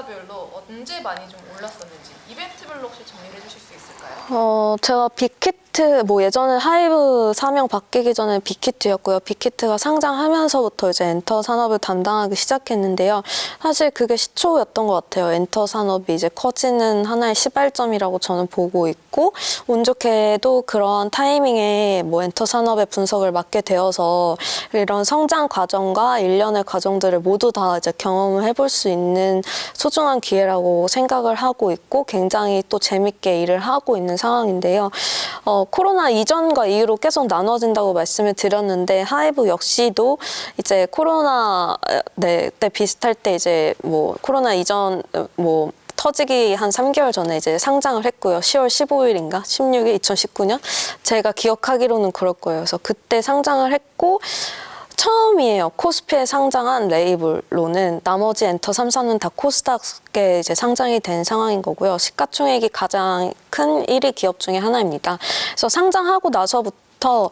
주사별로 언제 많이 좀 올랐었는지 이벤트별로 혹시 정리를 해주실 수 있을까요? 제가 빅히트, 예전에 하이브 사명 바뀌기 전에 빅히트였고요. 빅히트가 상장하면서부터 이제 엔터 산업을 담당하기 시작했는데요. 사실 그게 시초였던 것 같아요. 엔터 산업이 이제 커지는 하나의 시발점이라고 저는 보고 있고, 운 좋게도 그런 타이밍에 엔터 산업의 분석을 맡게 되어서 이런 성장 과정과 일련의 과정들을 모두 다 이제 경험을 해볼 수 있는 소중한 기회라고 생각을 하고 있고, 굉장히 또 재밌게 일을 하고 있는 상황인데요. 코로나 이전과 이후로 계속 나눠진다고 말씀을 드렸는데, 하이브 역시도 이제 코로나 때 비슷할 때 이제 코로나 이전 터지기 한 3개월 전에 이제 상장을 했고요. 10월 15일인가? 16일 2019년? 제가 기억하기로는 그럴 거예요. 그래서 그때 상장을 했고, 처음이에요. 코스피에 상장한 레이블로는. 나머지 엔터 3사는 다 코스닥에 이제 상장이 된 상황인 거고요. 시가총액이 가장 큰 1위 기업 중에 하나입니다. 그래서 상장하고 나서부터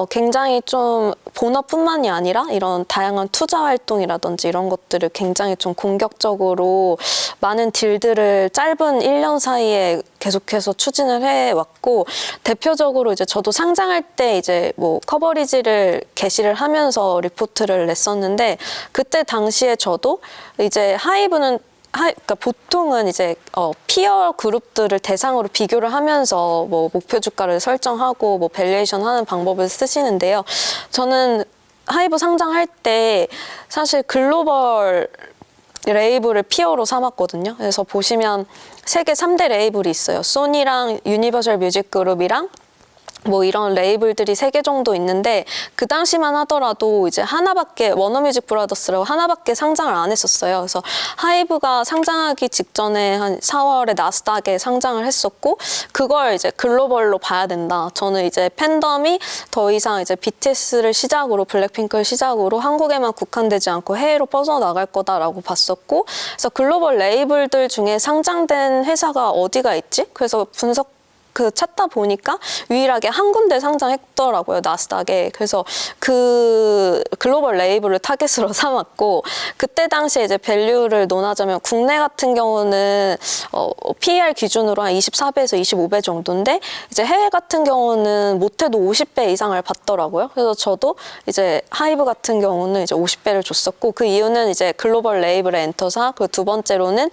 굉장히 좀 본업뿐만이 아니라 이런 다양한 투자 활동이라든지 이런 것들을 굉장히 좀 공격적으로 많은 딜들을 짧은 1년 사이에 계속해서 추진을 해왔고, 대표적으로 이제 저도 상장할 때 이제 커버리지를 게시를 하면서 리포트를 냈었는데, 그때 당시에 저도 이제 하이브는 그러니까 보통은 이제 피어 그룹들을 대상으로 비교를 하면서 목표 주가를 설정하고 밸류에이션 하는 방법을 쓰시는데요. 저는 하이브 상장할 때 사실 글로벌 레이블을 피어로 삼았거든요. 그래서 보시면 세계 3대 레이블이 있어요. 소니랑 유니버설 뮤직 그룹이랑 이런 레이블들이 3개 정도 있는데, 그 당시만 하더라도 이제 하나밖에, 워너뮤직 브라더스라고 하나밖에 상장을 안 했었어요. 그래서 하이브가 상장하기 직전에 한 4월에 나스닥에 상장을 했었고, 그걸 이제 글로벌로 봐야 된다. 저는 이제 팬덤이 더 이상 이제 BTS를 시작으로, 블랙핑크를 시작으로 한국에만 국한되지 않고 해외로 뻗어나갈 거다라고 봤었고, 그래서 글로벌 레이블들 중에 상장된 회사가 어디가 있지? 그래서 찾다 보니까 유일하게 한 군데 상장했더라고요, 나스닥에. 그래서 그 글로벌 레이블을 타겟으로 삼았고, 그때 당시에 이제 밸류를 논하자면 국내 같은 경우는 PER 기준으로 한 24배에서 25배 정도인데, 이제 해외 같은 경우는 못해도 50배 이상을 받더라고요. 그래서 저도 이제 하이브 같은 경우는 이제 50배를 줬었고, 그 이유는 이제 글로벌 레이블의 엔터사, 그리고 두 번째로는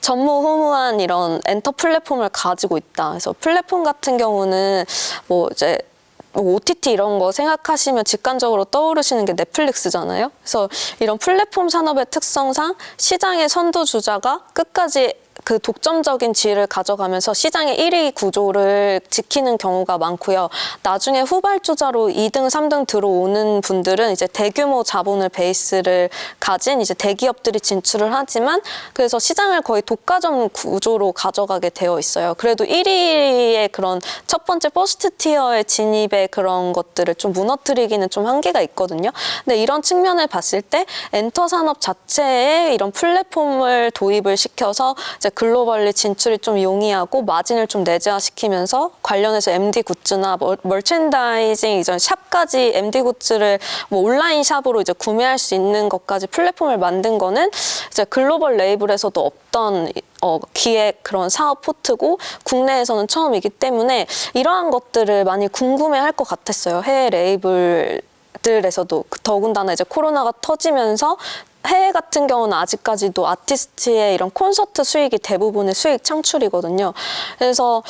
전무후무한 이런 엔터 플랫폼을 가지고 있다. 그래서 플랫폼 같은 경우는 이제 OTT 이런 거 생각하시면 직관적으로 떠오르시는 게 넷플릭스잖아요. 그래서 이런 플랫폼 산업의 특성상 시장의 선두주자가 끝까지 그 독점적인 지위를 가져가면서 시장의 1위 구조를 지키는 경우가 많고요. 나중에 후발주자로 2등, 3등 들어오는 분들은 이제 대규모 자본을 베이스를 가진 이제 대기업들이 진출을 하지만, 그래서 시장을 거의 독과점 구조로 가져가게 되어 있어요. 그래도 1위의 그런 첫 번째 퍼스트 티어의 진입의 그런 것들을 좀 무너뜨리기는 좀 한계가 있거든요. 근데 이런 측면을 봤을 때 엔터 산업 자체에 이런 플랫폼을 도입을 시켜서 이제 글로벌리 진출이 좀 용이하고 마진을 좀 내재화시키면서 관련해서 MD 굿즈나 멀천다이징 이전 샵까지 MD 굿즈를 온라인 샵으로 이제 구매할 수 있는 것까지 플랫폼을 만든 거는 이제 글로벌 레이블에서도 없던 기획 그런 사업 포트고, 국내에서는 처음이기 때문에 이러한 것들을 많이 궁금해할 것 같았어요. 해외 레이블들에서도. 더군다나 이제 코로나가 터지면서 해외 같은 경우는 아직까지도 아티스트의 이런 콘서트 수익이 대부분의 수익 창출이거든요. 그래서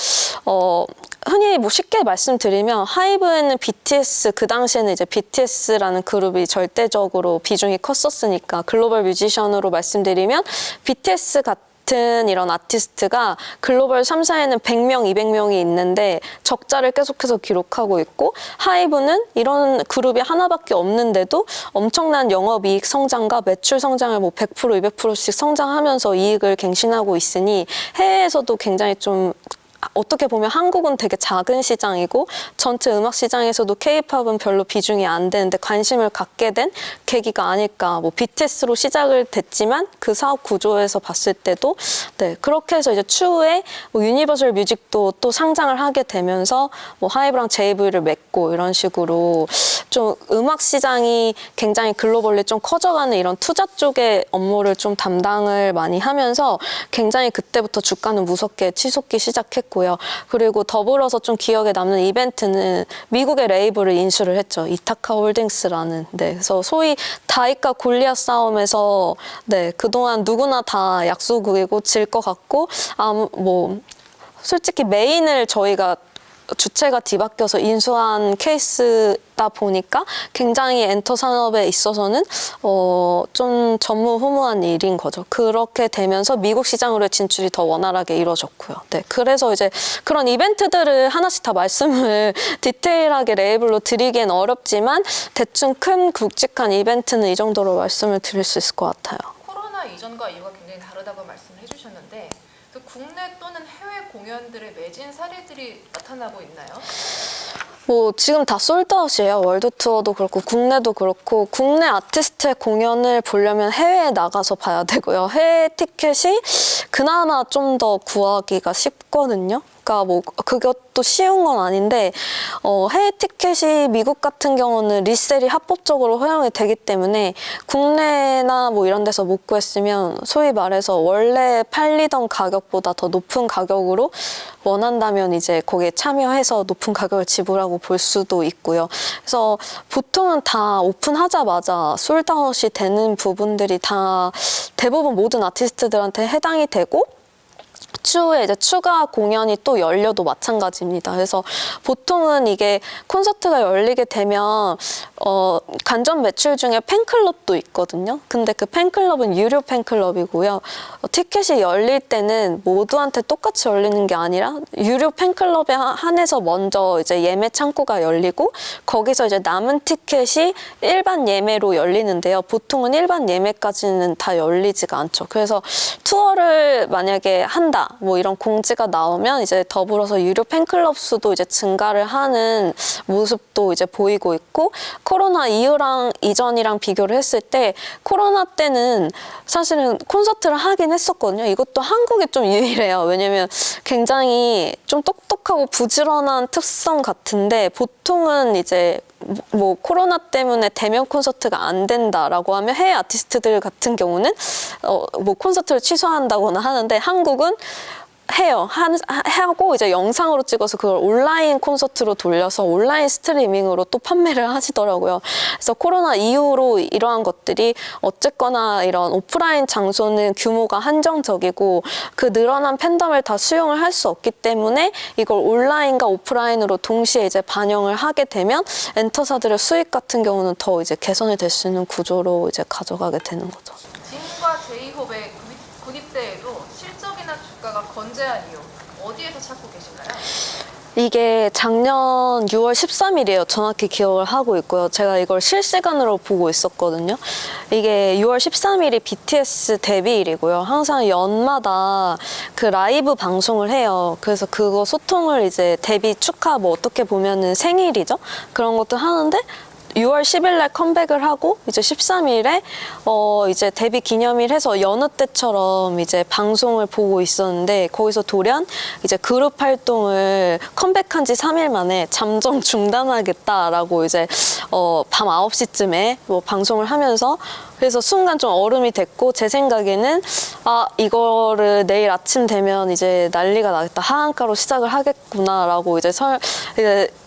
흔히 쉽게 말씀드리면 하이브에는 BTS, 그 당시에는 이제 BTS라는 그룹이 절대적으로 비중이 컸었으니까, 글로벌 뮤지션으로 말씀드리면 BTS 같은 이런 아티스트가 글로벌 3사에는 100명, 200명이 있는데 적자를 계속해서 기록하고 있고, 하이브는 이런 그룹이 하나밖에 없는데도 엄청난 영업이익 성장과 매출 성장을 100%, 200%씩 성장하면서 이익을 갱신하고 있으니 해외에서도 굉장히 좀 어떻게 보면 한국은 되게 작은 시장이고 전체 음악 시장에서도 K-팝은 별로 비중이 안 되는데 관심을 갖게 된 계기가 아닐까. 뭐 BTS로 시작을 됐지만 그 사업 구조에서 봤을 때도 네, 그렇게 해서 이제 추후에 뭐 유니버설 뮤직도 또 상장을 하게 되면서 뭐 하이브랑 JV를 맺고 이런 식으로 좀 음악 시장이 굉장히 글로벌리 좀 커져가는 이런 투자 쪽의 업무를 좀 담당을 많이 하면서 굉장히 그때부터 주가는 무섭게 치솟기 시작했고요. 그리고 더불어서 좀 기억에 남는 이벤트는 미국의 레이블을 인수를 했죠. 이타카 홀딩스라는. 네, 그래서 소위 다이카 골리앗 싸움에서 네, 그동안 누구나 다 약소국이고 질 것 같고 뭐 솔직히 메인을 저희가 주체가 뒤바뀌어서 인수한 케이스다 보니까 굉장히 엔터 산업에 있어서는 좀 전무후무한 일인 거죠. 그렇게 되면서 미국 시장으로의 진출이 더 원활하게 이루어졌고요. 네, 그래서 이제 그런 이벤트들을 하나씩 다 말씀을 디테일하게 레이블로 드리기엔 어렵지만 대충 큰 굵직한 이벤트는 이 정도로 말씀을 드릴 수 있을 것 같아요. 코로나 이전과 이후가 굉장히 다르다고 말씀을 해주셨는데 그 국내 또는 해외 공연들의 매진 사례들이 나타나고 있나요? 뭐 지금 다 솔드아웃이에요. 월드 투어도 그렇고 국내도 그렇고 국내 아티스트의 공연을 보려면 해외에 나가서 봐야 되고요. 해외 티켓이 그나마 좀 더 구하기가 쉽거든요. 그러니까 뭐 그것도 쉬운 건 아닌데 해외 티켓이 미국 같은 경우는 리셀이 합법적으로 허용이 되기 때문에 국내나 뭐 이런 데서 못 구했으면 소위 말해서 원래 팔리던 가격보다 더 높은 가격으로 원한다면 이제 거기에 참여해서 높은 가격을 지불하고 볼 수도 있고요. 그래서 보통은 다 오픈하자마자 솔드아웃이 되는 부분들이 다 대부분 모든 아티스트들한테 해당이 되고 추후에 이제 추가 공연이 또 열려도 마찬가지입니다. 그래서 보통은 이게 콘서트가 열리게 되면 간접 매출 중에 팬클럽도 있거든요. 근데 그 팬클럽은 유료 팬클럽이고요. 티켓이 열릴 때는 모두한테 똑같이 열리는 게 아니라 유료 팬클럽에 한해서 먼저 이제 예매 창구가 열리고 거기서 이제 남은 티켓이 일반 예매로 열리는데요. 보통은 일반 예매까지는 다 열리지가 않죠. 그래서 투어를 만약에 한다. 뭐 이런 공지가 나오면 이제 더불어서 유료 팬클럽 수도 이제 증가를 하는 모습도 이제 보이고 있고 코로나 이후랑 이전이랑 비교를 했을 때 코로나 때는 사실은 콘서트를 하긴 했었거든요. 이것도 한국이 좀 유일해요. 왜냐면 굉장히 좀 똑똑하고 부지런한 특성 같은데 보통은 이제 뭐 코로나 때문에 대면 콘서트가 안 된다라고 하면 해외 아티스트들 같은 경우는 뭐 콘서트를 취소한다거나 하는데 한국은 해요. 하고 이제 영상으로 찍어서 그걸 온라인 콘서트로 돌려서 온라인 스트리밍으로 또 판매를 하시더라고요. 그래서 코로나 이후로 이러한 것들이 어쨌거나 이런 오프라인 장소는 규모가 한정적이고 그 늘어난 팬덤을 다 수용을 할 수 없기 때문에 이걸 온라인과 오프라인으로 동시에 이제 반영을 하게 되면 엔터사들의 수익 같은 경우는 더 이제 개선이 될 수 있는 구조로 이제 가져가게 되는 거죠. 진과 제이홉의 군입대에도 실적이나 주가가 건재한 이유 어디에서 찾고 계신가요? 이게 작년 6월 13일이에요. 정확히 기억을 하고 있고요. 제가 이걸 실시간으로 보고 있었거든요. 이게 6월 13일이 BTS 데뷔일이고요. 항상 연마다 그 라이브 방송을 해요. 그래서 그거 소통을 이제 데뷔 축하 뭐 어떻게 보면은 생일이죠. 그런 것도 하는데 6월 10일 날 컴백을 하고 이제 13일에 이제 데뷔 기념일 해서 여느 때처럼 이제 방송을 보고 있었는데 거기서 돌연 이제 그룹 활동을 컴백한 지 3일 만에 잠정 중단하겠다라고 이제 밤 9시쯤에 뭐 방송을 하면서 그래서 순간 좀 얼음이 됐고 제 생각에는 이거를 내일 아침 되면 이제 난리가 나겠다. 하한가로 시작을 하겠구나라고 이제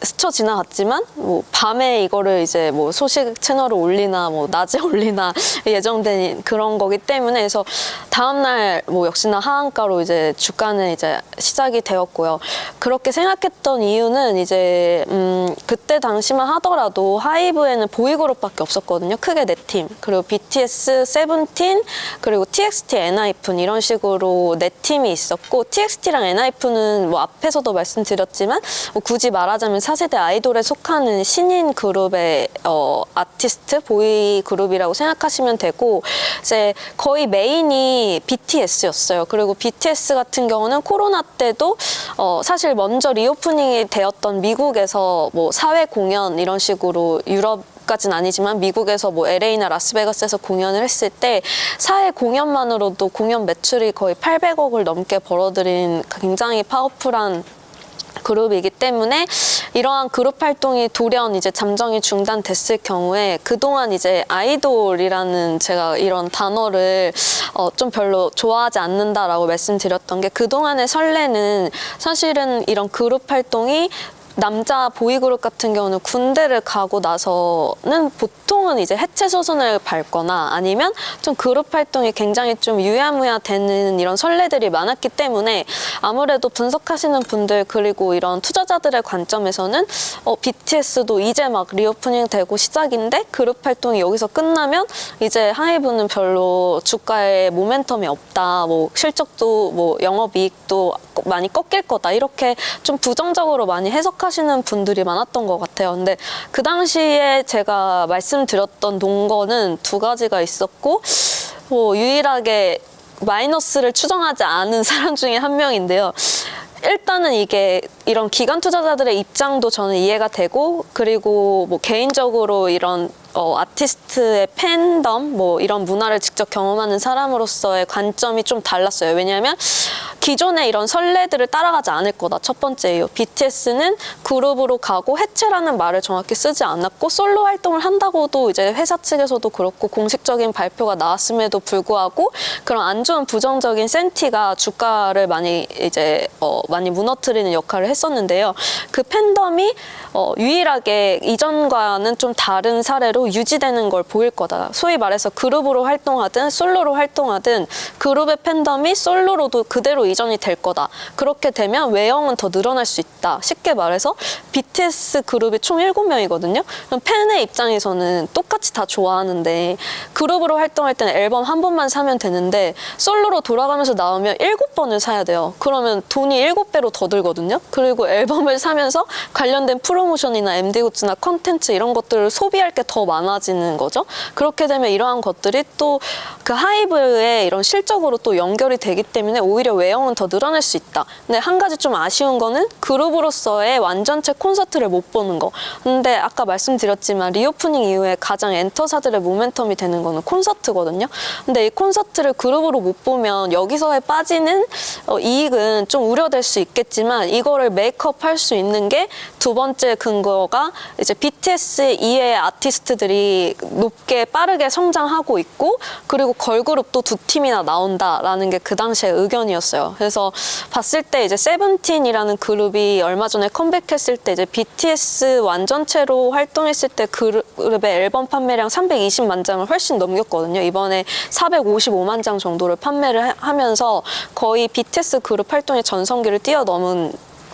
스쳐 지나갔지만 뭐 밤에 이거를 이제 뭐 소식 채널을 올리나 뭐 낮에 올리나 예정된 그런 거기 때문에 그래서 다음날 뭐 역시나 하한가로 이제 주가는 이제 시작이 되었고요. 그렇게 생각했던 이유는 이제 그때 당시만 하더라도 하이브에는 보이그룹밖에 없었거든요. 크게 네 팀. 그리고 BTS, 세븐틴, 그리고 TXT, 엔하이픈 이런 식으로 네 팀이 있었고 TXT랑 엔하이픈은 뭐 앞에서도 말씀드렸지만 뭐 굳이 말하자면 4세대 아이돌에 속하는 신인 그룹의 아티스트, 보이 그룹이라고 생각하시면 되고 이제 거의 메인이 BTS였어요. 그리고 BTS 같은 경우는 코로나 때도 사실 먼저 리오프닝이 되었던 미국에서 뭐 사회 공연 이런 식으로 유럽까지는 아니지만 미국에서 뭐 LA나 라스베가스에서 공연을 했을 때 사회 공연만으로도 공연 매출이 거의 800억을 넘게 벌어들인 굉장히 파워풀한 그룹이기 때문에 이러한 그룹 활동이 돌연 이제 잠정이 중단됐을 경우에 그동안 이제 아이돌이라는 제가 이런 단어를 좀 별로 좋아하지 않는다라고 말씀드렸던 게 그동안의 선례는 사실은 이런 그룹 활동이 남자 보이그룹 같은 경우는 군대를 가고 나서는 보통은 이제 해체 소선을 밟거나 아니면 좀 그룹 활동이 굉장히 좀 유야무야 되는 이런 선례들이 많았기 때문에 아무래도 분석하시는 분들 그리고 이런 투자자들의 관점에서는 BTS도 이제 막 리오프닝 되고 시작인데 그룹 활동이 여기서 끝나면 이제 하이브는 별로 주가에 모멘텀이 없다, 뭐 실적도 뭐 영업이익도 많이 꺾일 거다 이렇게 좀 부정적으로 많이 해석하시는 분들이 많았던 것 같아요. 근데 그 당시에 제가 말씀드렸던 논거는 두 가지가 있었고 뭐 유일하게 마이너스를 추정하지 않은 사람 중에 한 명인데요. 일단은 이게 이런 기관 투자자들의 입장도 저는 이해가 되고 그리고 뭐 개인적으로 이런 아티스트의 팬덤 뭐 이런 문화를 직접 경험하는 사람으로서의 관점이 좀 달랐어요. 왜냐하면 기존의 이런 선례들을 따라가지 않을 거다. 첫 번째예요. BTS는 그룹으로 가고 해체라는 말을 정확히 쓰지 않았고 솔로 활동을 한다고도 이제 회사 측에서도 그렇고 공식적인 발표가 나왔음에도 불구하고 그런 안 좋은 부정적인 센티가 주가를 많이 이제 많이 무너뜨리는 역할을 했었는데요. 그 팬덤이 유일하게 이전과는 좀 다른 사례로 유지되는 걸 보일 거다. 소위 말해서 그룹으로 활동하든 솔로로 활동하든 그룹의 팬덤이 솔로로도 그대로 이전이 될 거다. 그렇게 되면 외형은 더 늘어날 수 있다. 쉽게 말해서 BTS 그룹이 총 7명이거든요. 그럼 팬의 입장에서는 똑같이 다 좋아하는데 그룹으로 활동할 때는 앨범 한 번만 사면 되는데 솔로로 돌아가면서 나오면 7번을 사야 돼요. 그러면 돈이 7배로 더 들거든요. 그리고 앨범을 사면서 관련된 프로모션이나 MD 굿즈나 컨텐츠 이런 것들을 소비할 게 더 많아지는 거죠. 그렇게 되면 이러한 것들이 또 그 하이브의 이런 실적으로 또 연결이 되기 때문에 오히려 외형은 더 늘어날 수 있다. 근데 한 가지 좀 아쉬운 거는 그룹으로서의 완전체 콘서트를 못 보는 거. 근데 아까 말씀드렸지만 리오프닝 이후에 가장 엔터사들의 모멘텀이 되는 거는 콘서트거든요. 근데 이 콘서트를 그룹으로 못 보면 여기서의 빠지는 이익은 좀 우려될 수 있겠지만 이거를 메이크업 할 수 있는 게 두 번째 근거가 이제 BTS 이외의 아티스트들이 높게 빠르게 성장하고 있고 그리고 걸그룹도 두 팀이나 나온다라는 게 그 당시의 의견이었어요. 그래서 봤을 때 이제 세븐틴이라는 그룹이 얼마 전에 컴백했을 때 이제 BTS 완전체로 활동했을 때 그룹의 앨범 판매량 320만 장을 훨씬 넘겼거든요. 이번에 455만 장 정도를 판매를 하면서 거의 BTS 그룹 활동의 전성기를 뛰어넘은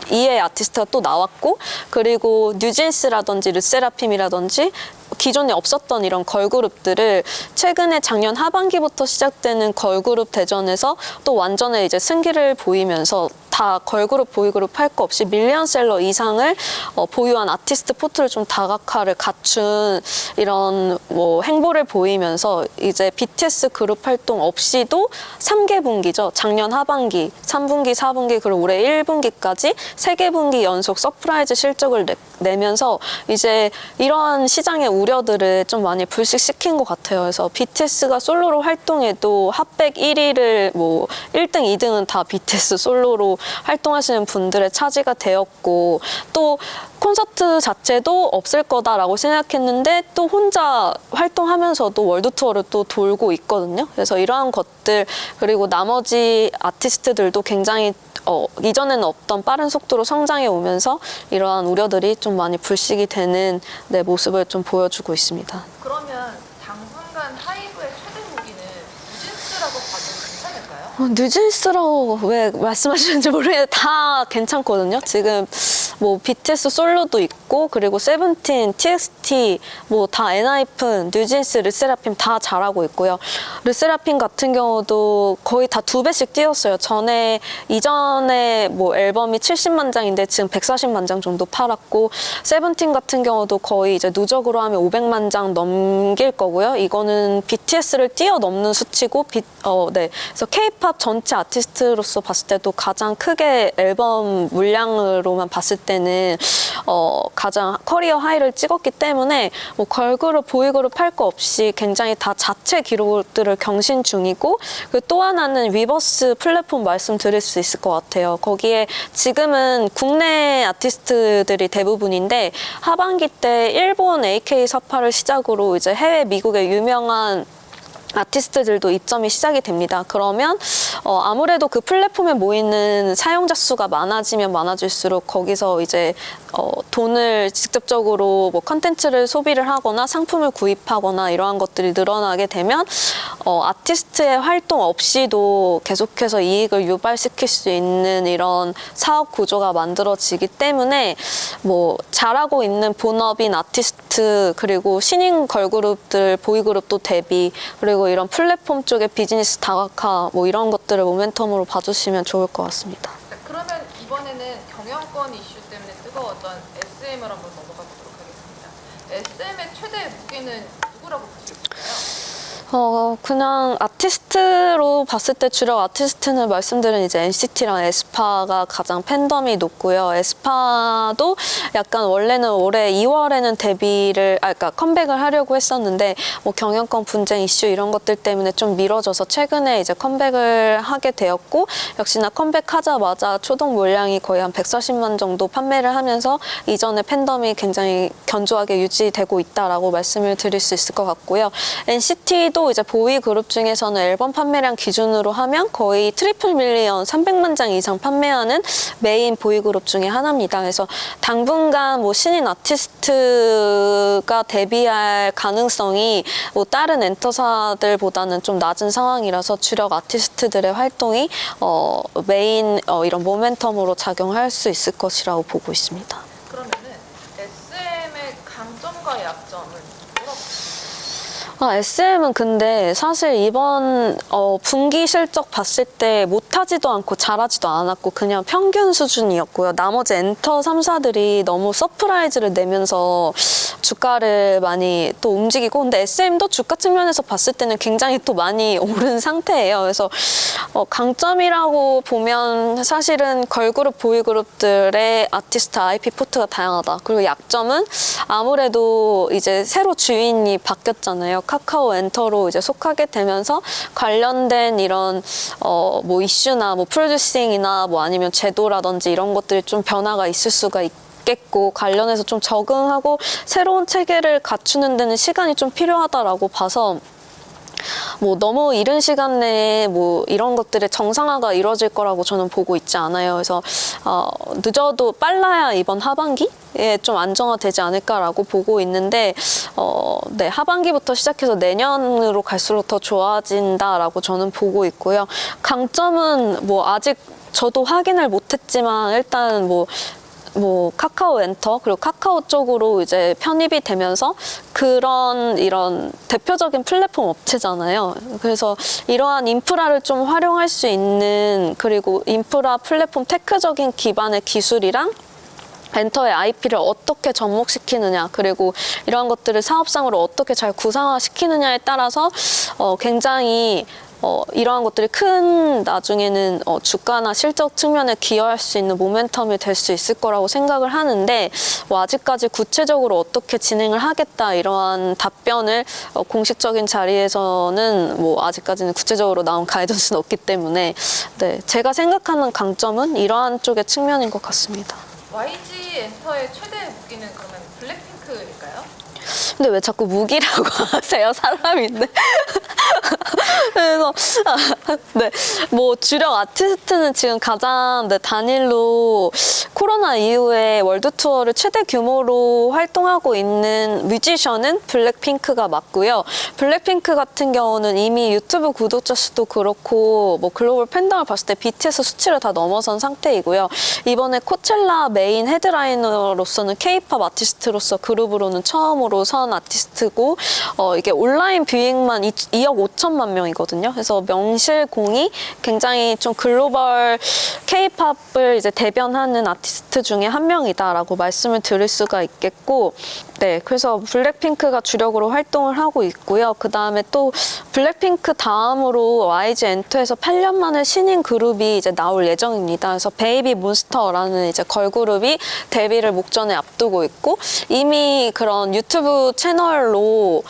이의 아티스트가 또 나왔고 그리고 뉴진스라든지 르세라핌이라든지 기존에 없었던 이런 걸그룹들을 최근에 작년 하반기부터 시작되는 걸그룹 대전에서 또 완전히 이제 승기를 보이면서 다 걸그룹, 보이그룹 할 거 없이 밀리언셀러 이상을 보유한 아티스트 포트를 좀 다각화를 갖춘 이런 뭐 행보를 보이면서 이제 BTS 그룹 활동 없이도 3개 분기죠. 작년 하반기, 3분기, 4분기 그리고 올해 1분기까지 3개 분기 연속 서프라이즈 실적을 내면서 이제 이러한 시장의 우려들을 좀 많이 불식시킨 것 같아요. 그래서 BTS가 솔로로 활동해도 핫백 1위를 뭐 1등, 2등은 다 BTS 솔로로 활동하시는 분들의 차지가 되었고 또 콘서트 자체도 없을 거다라고 생각했는데 또 혼자 활동하면서도 월드 투어를 또 돌고 있거든요. 그래서 이러한 것들 그리고 나머지 아티스트들도 굉장히 이전에는 없던 빠른 속도로 성장해 오면서 이러한 우려들이 좀 많이 불식이 되는 모습을 좀 보여주고 있습니다. 그러면 당분간 하이브의 최대 무기는 뉴진스라고 봐도 괜찮을까요? 뉴진스라고 왜 말씀하시는지 모르겠는데 다 괜찮거든요. 지금 뭐 BTS 솔로도 있고 그리고 세븐틴, TXT NCT, 뭐 다 엔하이픈, 뉴진스, 르세라핌 다 잘하고 있고요. 르세라핌 같은 경우도 거의 다 2배씩 뛰었어요. 이전에 뭐 앨범이 70만 장인데 지금 140만 장 정도 팔았고, 세븐틴 같은 경우도 거의 이제 누적으로 하면 500만 장 넘길 거고요. 이거는 BTS를 뛰어넘는 수치고, 그래서 K-팝 전체 아티스트로서 봤을 때도 가장 크게 앨범 물량으로만 봤을 때는 가장 커리어 하이를 찍었기 때문에 뭐 걸그룹, 보이그룹 할 거 없이 굉장히 다 자체 기록들을 경신 중이고, 그리고 또 하나는 위버스 플랫폼 말씀드릴 수 있을 것 같아요. 거기에 지금은 국내 아티스트들이 대부분인데 하반기 때 일본 AK48을 시작으로 이제 해외 미국의 유명한 아티스트들도 입점이 시작이 됩니다. 그러면 아무래도 그 플랫폼에 모이는 사용자 수가 많아지면 많아질수록 거기서 이제 돈을 직접적으로 뭐 컨텐츠를 소비를 하거나 상품을 구입하거나 이러한 것들이 늘어나게 되면 아티스트의 활동 없이도 계속해서 이익을 유발시킬 수 있는 이런 사업 구조가 만들어지기 때문에 뭐 잘하고 있는 본업인 아티스트, 그리고 신인 걸그룹들, 보이그룹도 데뷔, 그리고 이런 플랫폼 쪽의 비즈니스 다각화, 뭐 이런 것들을 모멘텀으로 봐주시면 좋을 것 같습니다. 그러면 이번에는 경영권 이슈 때문에 뜨거웠던 SM을 한번 넘어가 보도록 하겠습니다. SM의 최대 무기는 누구라고 볼 수 있을까요? 그냥 아티스트로 봤을 때 주력 아티스트는 말씀드린 이제 NCT랑 에스파가 가장 팬덤이 높고요. 에스파도 약간 원래는 올해 2월에는 그러니까 컴백을 하려고 했었는데 뭐 경영권 분쟁 이슈 이런 것들 때문에 좀 미뤄져서 최근에 이제 컴백을 하게 되었고, 역시나 컴백하자마자 초동 물량이 거의 한 140만 정도 판매를 하면서 이전의 팬덤이 굉장히 견조하게 유지되고 있다라고 말씀을 드릴 수 있을 것 같고요. NCT도 이제 보이 그룹 중에서는 앨범 판매량 기준으로 하면 거의 트리플 밀리언 300만 장 이상 판매하는 메인 보이 그룹 중에 하나입니다. 그래서 당분간 뭐 신인 아티스트가 데뷔할 가능성이 뭐 다른 엔터사들보다는 좀 낮은 상황이라서 주력 아티스트들의 활동이 메인 이런 모멘텀으로 작용할 수 있을 것이라고 보고 있습니다. 그러면은 SM의 강점과 약점은 뭐라고 보세요? SM은 근데 사실 이번 분기 실적 봤을 때 못하지도 않고 잘하지도 않았고 그냥 평균 수준이었고요. 나머지 엔터 3사들이 너무 서프라이즈를 내면서 주가를 많이 또 움직이고, 근데 SM도 주가 측면에서 봤을 때는 굉장히 또 많이 오른 상태예요. 그래서 강점이라고 보면 사실은 걸그룹, 보이그룹들의 아티스트 IP 포트가 다양하다. 그리고 약점은 아무래도 이제 새로 주인이 바뀌었잖아요. 카카오 엔터로 이제 속하게 되면서 관련된 이런 뭐 이슈나 뭐 프로듀싱이나 뭐 아니면 제도라든지 이런 것들이 좀 변화가 있을 수가 있겠고, 관련해서 좀 적응하고 새로운 체계를 갖추는 데는 시간이 좀 필요하다라고 봐서 뭐 너무 이른 시간 내에 뭐 이런 것들의 정상화가 이루어질 거라고 저는 보고 있지 않아요. 그래서 늦어도 빨라야 이번 하반기에 좀 안정화되지 않을까라고 보고 있는데 네, 하반기부터 시작해서 내년으로 갈수록 더 좋아진다라고 저는 보고 있고요. 강점은 뭐 아직 저도 확인을 못했지만 일단 뭐 카카오 엔터 그리고 카카오 쪽으로 이제 편입이 되면서 이런 대표적인 플랫폼 업체잖아요. 그래서 이러한 인프라를 좀 활용할 수 있는, 그리고 인프라 플랫폼 테크적인 기반의 기술이랑 엔터의 IP를 어떻게 접목시키느냐, 그리고 이러한 것들을 사업상으로 어떻게 잘 구상화시키느냐에 따라서 굉장히 이러한 것들이 큰 나중에는 주가나 실적 측면에 기여할 수 있는 모멘텀이 될 수 있을 거라고 생각을 하는데, 뭐 아직까지 구체적으로 어떻게 진행을 하겠다 이러한 답변을 공식적인 자리에서는 뭐 아직까지는 구체적으로 나온 가이던스는 없기 때문에 네, 제가 생각하는 강점은 이러한 쪽의 측면인 것 같습니다. YG 엔터의 최대 무기는 그러면 블랙핑크일까요? 근데 왜 자꾸 무기라고 하세요? 사람인데. 그래서 네, 뭐 주력 아티스트는 지금 가장 단일로 코로나 이후에 월드 투어를 최대 규모로 활동하고 있는 뮤지션은 블랙핑크가 맞고요. 블랙핑크 같은 경우는 이미 유튜브 구독자 수도 그렇고 뭐 글로벌 팬덤을 봤을 때 BTS 수치를 다 넘어선 상태이고요. 이번에 코첼라 메인 헤드라이너로서는 K-팝 아티스트로서 그룹으로는 처음으로 선 아티스트고 이게 온라인 뷰잉만 2억 5천만 명이거든요. 그래서 명실공히 굉장히 좀 글로벌 K-팝을 이제 대변하는 아티스트 중에 한 명이다라고 말씀을 드릴 수가 있겠고, 네, 그래서 블랙핑크가 주력으로 활동을 하고 있고요. 그 다음에 또 블랙핑크 다음으로 YG 엔터에서 8년 만에 신인 그룹이 이제 나올 예정입니다. 그래서 베이비 몬스터라는 이제 걸그룹이 데뷔를 목전에 앞두고 있고, 이미 그런 유튜브 채널로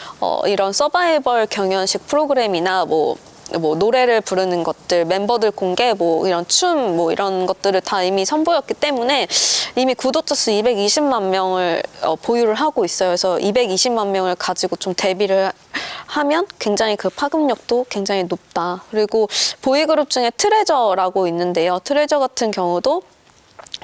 이런 서바이벌 경연식 프로그램이나 뭐 노래를 부르는 것들, 멤버들 공개, 뭐 이런 춤, 뭐 이런 것들을 다 이미 선보였기 때문에 이미 구독자 수 220만 명을 보유를 하고 있어요. 그래서 220만 명을 가지고 좀 데뷔를 하면 굉장히 그 파급력도 굉장히 높다. 그리고 보이그룹 중에 트레저라고 있는데요. 트레저 같은 경우도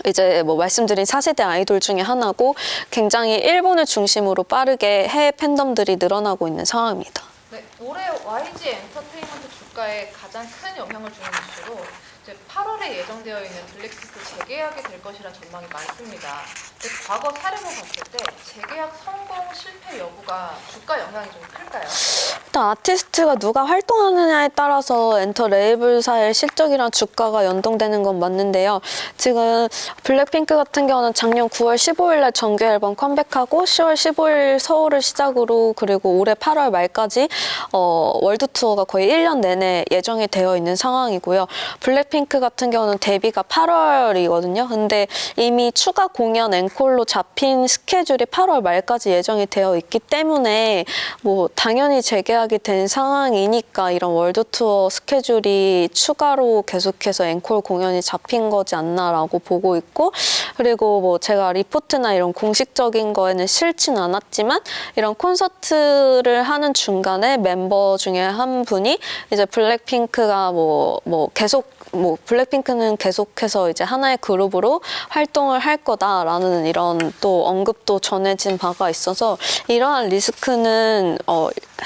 이제 뭐 말씀드린 4세대 아이돌 중에 하나고 굉장히 일본을 중심으로 빠르게 해외 팬덤들이 늘어나고 있는 상황입니다. 네, 올해 YG 엔터테인먼트 주가에 가장 큰 영향을 주는 이슈로 이제 8월에 예정되어 있는 블랙리스트 재계약이 될 것이라는 전망이 많습니다. 근데 과거 사례로 봤을 때 재계약 성공 실패 여부가 주가 영향이 좀 클까요? 일단 아티스트가 누가 활동하느냐에 따라서 엔터 레이블사의 실적이랑 주가가 연동되는 건 맞는데요. 지금 블랙핑크 같은 경우는 작년 9월 15일 날 정규 앨범 컴백하고 10월 15일 서울을 시작으로 그리고 올해 8월 말까지 월드 투어가 거의 1년 내내 예정이 되어 있는 상황이고요. 블랙핑크 같은 경우는 데뷔가 8월이거든요. 근데 이미 추가 공연 앵콜로 잡힌 스케줄이 8월 말까지 예정이 되어 있기 때문에 뭐 당연히 재계약이 된 상황이니까 이런 월드 투어 스케줄이 추가로 계속해서 앵콜 공연이 잡힌 거지 않나라고 보고 있고, 그리고 뭐 제가 리포트나 이런 공식적인 거에는 싫진 않았지만 이런 콘서트를 하는 중간에 멤버 중에 한 분이 이제 블랙핑크가 블랙핑크는 계속해서 이제 하나의 그룹으로 활동을 할 거다라는 이런 또 언급도 전해진 바가 있어서 이러한 리스크는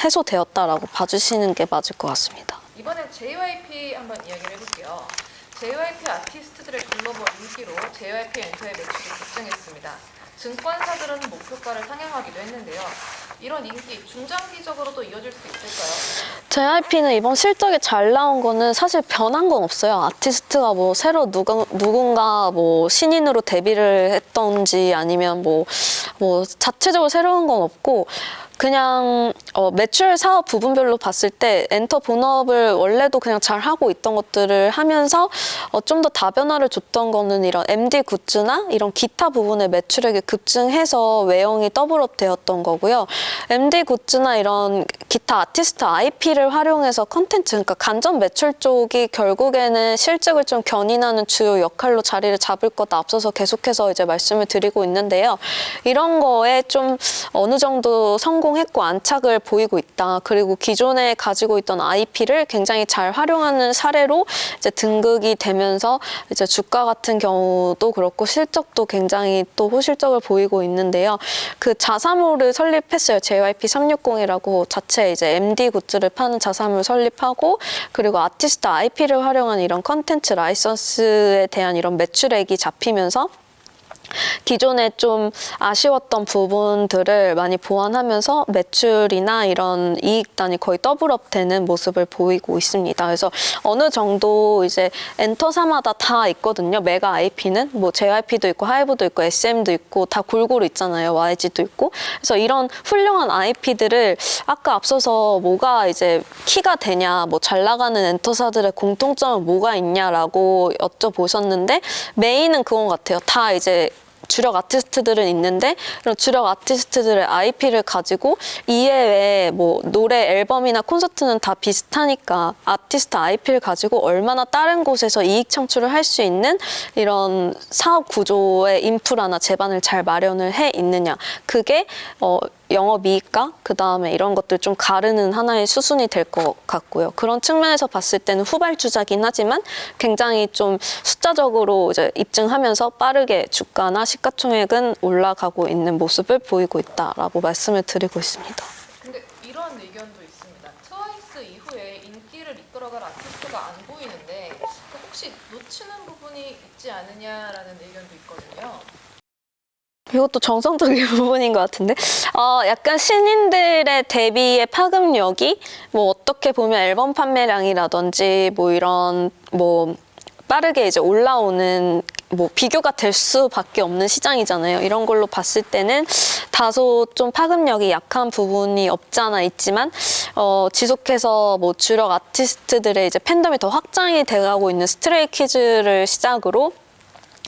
해소되었다라고 봐주시는 게 맞을 것 같습니다. 이번엔 JYP 한번 이야기를 해볼게요. JYP 아티스트들의 글로벌 인기로 JYP 엔터의 매출이 급증했습니다. 증권사들은 목표가를 상향하기도 했는데요. 이런 인기 중장기적으로도 이어질 수 있을까요? JYP는 이번 실적이 잘 나온 거는 사실 변한 건 없어요. 아티스트가 뭐 새로 누군가 뭐 신인으로 데뷔를 했던지 아니면 뭐 자체적으로 새로운 건 없고, 그냥 매출 사업 부분별로 봤을 때 엔터 본업을 원래도 그냥 잘 하고 있던 것들을 하면서 좀 더 다변화를 줬던 거는 이런 MD 굿즈나 이런 기타 부분의 매출액이 급증해서 외형이 더블업 되었던 거고요. MD 굿즈나 이런 기타 아티스트 IP를 활용해서 컨텐츠, 그러니까 간접 매출 쪽이 결국에는 실적을 좀 견인하는 주요 역할로 자리를 잡을 거다 앞서서 계속해서 이제 말씀을 드리고 있는데요. 이런 거에 좀 어느 정도 성공했고 안착을 보이고 있다. 그리고 기존에 가지고 있던 IP를 굉장히 잘 활용하는 사례로 이제 등극이 되면서 이제 주가 같은 경우도 그렇고 실적도 굉장히 또 호실적을 보이고 있는데요. 그 자사몰을 설립했어요. JYP360이라고 자체 이제 MD 굿즈를 파는 자사몰 설립하고, 그리고 아티스트 IP를 활용한 이런 컨텐츠 라이선스에 대한 이런 매출액이 잡히면서 기존에 좀 아쉬웠던 부분들을 많이 보완하면서 매출이나 이런 이익단이 거의 더블업 되는 모습을 보이고 있습니다. 그래서 어느 정도 이제 엔터사마다 다 있거든요. 메가 IP는 뭐 JYP도 있고 하이브도 있고 SM도 있고 다 골고루 있잖아요. YG도 있고. 그래서 이런 훌륭한 IP들을 아까 앞서서 뭐가 이제 키가 되냐, 뭐 잘 나가는 엔터사들의 공통점은 뭐가 있냐라고 여쭤보셨는데 메인은 그건 같아요. 다 이제 주력 아티스트들은 있는데 이런 주력 아티스트들의 IP를 가지고 이외에 뭐 노래 앨범이나 콘서트는 다 비슷하니까 아티스트 IP를 가지고 얼마나 다른 곳에서 이익 창출을 할 수 있는 이런 사업 구조의 인프라나 제반을 잘 마련을 해 있느냐, 그게 영업이익과 그다음에 이런 것들 좀 가르는 하나의 수순이 될 것 같고요. 그런 측면에서 봤을 때는 후발주자긴 하지만 굉장히 좀 숫자적으로 이제 입증하면서 빠르게 주가나 시가총액은 올라가고 있는 모습을 보이고 있다라고 말씀을 드리고 있습니다. 근데 이런 의견도 있습니다. 트와이스 이후에 인기를 이끌어갈 아티스트가 안 보이는데 혹시 놓치는 부분이 있지 않느냐라는 의견도 있거든요. 이것도 정성적인 부분인 것 같은데, 약간 신인들의 데뷔의 파급력이 뭐 어떻게 보면 앨범 판매량이라든지 뭐 이런 뭐 빠르게 이제 올라오는 뭐 비교가 될 수밖에 없는 시장이잖아요. 이런 걸로 봤을 때는 다소 좀 파급력이 약한 부분이 없지 않아 있지만 지속해서 뭐 주력 아티스트들의 이제 팬덤이 더 확장이 돼가고 있는 스트레이키즈를 시작으로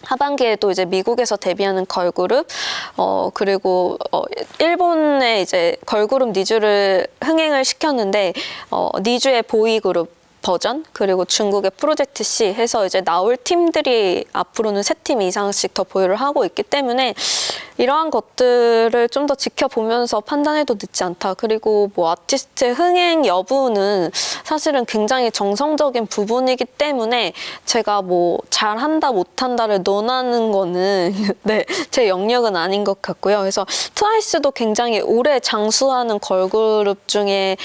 하반기에도 이제 미국에서 데뷔하는 걸그룹, 그리고 일본의 이제 걸그룹 니쥬를 흥행을 시켰는데 니쥬의 보이그룹 버전, 그리고 중국의 프로젝트 C 해서 이제 나올 팀들이 앞으로는 3팀 이상씩 더 보유를 하고 있기 때문에 이러한 것들을 좀 더 지켜보면서 판단해도 늦지 않다. 그리고 뭐 아티스트의 흥행 여부는 사실은 굉장히 정성적인 부분이기 때문에 제가 뭐 잘한다 못한다를 논하는 거는 네, 제 영역은 아닌 것 같고요. 그래서 트와이스도 굉장히 오래 장수하는 걸그룹 중에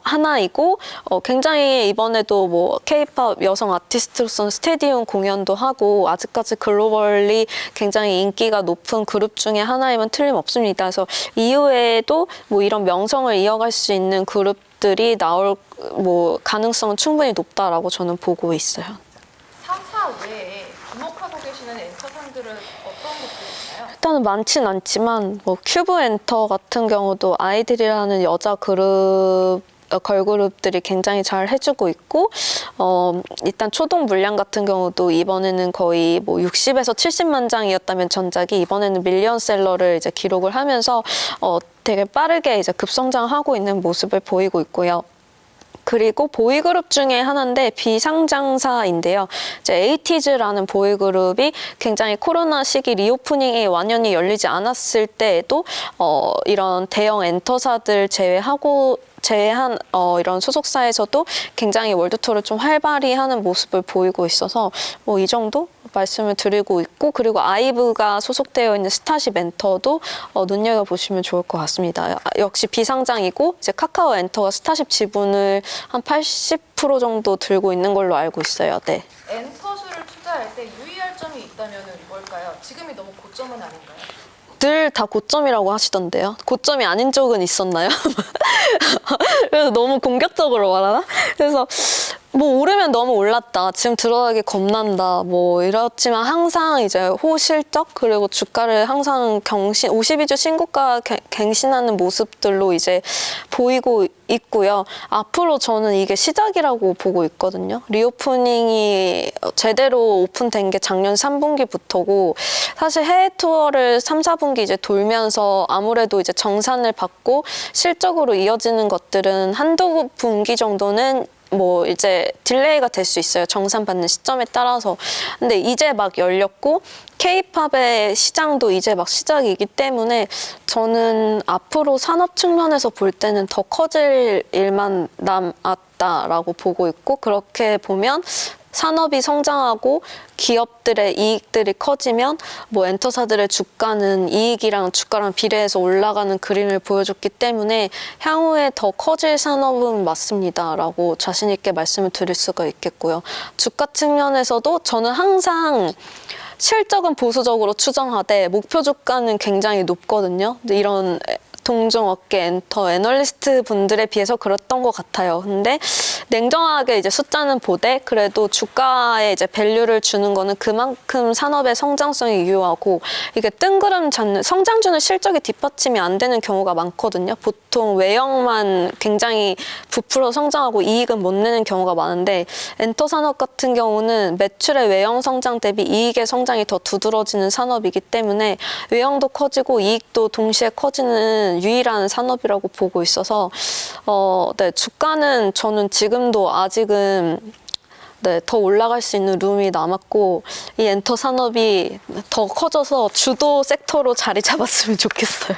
하나이고 굉장히 이번에도 뭐 K-팝 여성 아티스트로서는 스테디움 공연도 하고 아직까지 글로벌리 굉장히 인기가 높은 그룹 중에 하나이면 틀림없습니다. 그래서 이후에도 뭐 이런 명성을 이어갈 수 있는 그룹들이 나올 뭐 가능성은 충분히 높다라고 저는 보고 있어요. 사사 외에 주목하고 계시는 엔터상들은 어떤 것들이 있나요? 일단은 많진 않지만 뭐 큐브 엔터 같은 경우도 아이들이라는 여자 그룹 걸그룹들이 굉장히 잘 해주고 있고 일단 초동 물량 같은 경우도 이번에는 거의 뭐 60에서 70만 장이었다면 전작이 이번에는 밀리언셀러를 이제 기록을 하면서 되게 빠르게 이제 급성장하고 있는 모습을 보이고 있고요. 그리고 보이그룹 중에 하나인데 비상장사인데요. 이제 에이티즈라는 보이그룹이 굉장히 코로나 시기 리오프닝이 완연히 열리지 않았을 때에도 이런 대형 엔터사들 제외한 이런 소속사에서도 굉장히 월드투어를 좀 활발히 하는 모습을 보이고 있어서 뭐 이 정도 말씀을 드리고 있고, 그리고 아이브가 소속되어 있는 스타쉽 엔터도 눈여겨보시면 좋을 것 같습니다. 역시 비상장이고 이제 카카오 엔터가 스타쉽 지분을 한 80% 정도 들고 있는 걸로 알고 있어요. 네. 엔터수를 투자할 때 유의할 점이 있다면 뭘까요? 지금이 너무 고점은 아닌가요? 늘 다 고점이라고 하시던데요. 고점이 아닌 적은 있었나요? 그래서 너무 공격적으로 말하나? 그래서 뭐 오르면 너무 올랐다, 지금 들어가기 겁난다, 뭐 이렇지만 항상 이제 호실적, 그리고 주가를 항상 52주 신고가 갱신하는 모습들로 이제 보이고 있고요. 앞으로 저는 이게 시작이라고 보고 있거든요. 리오프닝이 제대로 오픈된 게 작년 3분기부터고 사실 해외 투어를 3, 4분기 이제 돌면서 아무래도 이제 정산을 받고 실적으로 이어지는 것들은 한두 분기 정도는 뭐 이제 딜레이가 될 수 있어요. 정산받는 시점에 따라서. 근데 이제 막 열렸고 K-팝의 시장도 이제 막 시작이기 때문에 저는 앞으로 산업 측면에서 볼 때는 더 커질 일만 남았다라고 보고 있고, 그렇게 보면 산업이 성장하고 기업들의 이익들이 커지면 뭐 엔터사들의 주가는 이익이랑 주가랑 비례해서 올라가는 그림을 보여줬기 때문에 향후에 더 커질 산업은 맞습니다라고 자신 있게 말씀을 드릴 수가 있겠고요. 주가 측면에서도 저는 항상 실적은 보수적으로 추정하되 목표 주가는 굉장히 높거든요. 이런 동종업계 엔터 애널리스트 분들에 비해서 그랬던 것 같아요. 근데 냉정하게 이제 숫자는 보되 그래도 주가에 이제 밸류를 주는 거는 그만큼 산업의 성장성이 유효하고, 이게 뜬구름 잡는 성장주는 실적이 뒷받침이 안 되는 경우가 많거든요. 보통 외형만 굉장히 부풀어 성장하고 이익은 못 내는 경우가 많은데 엔터 산업 같은 경우는 매출의 외형 성장 대비 이익의 성장이 더 두드러지는 산업이기 때문에 외형도 커지고 이익도 동시에 커지는 유일한 산업이라고 보고 있어서 네, 주가는 저는 지금도 아직은 네, 더 올라갈 수 있는 룸이 남았고 이 엔터 산업이 더 커져서 주도 섹터로 자리 잡았으면 좋겠어요.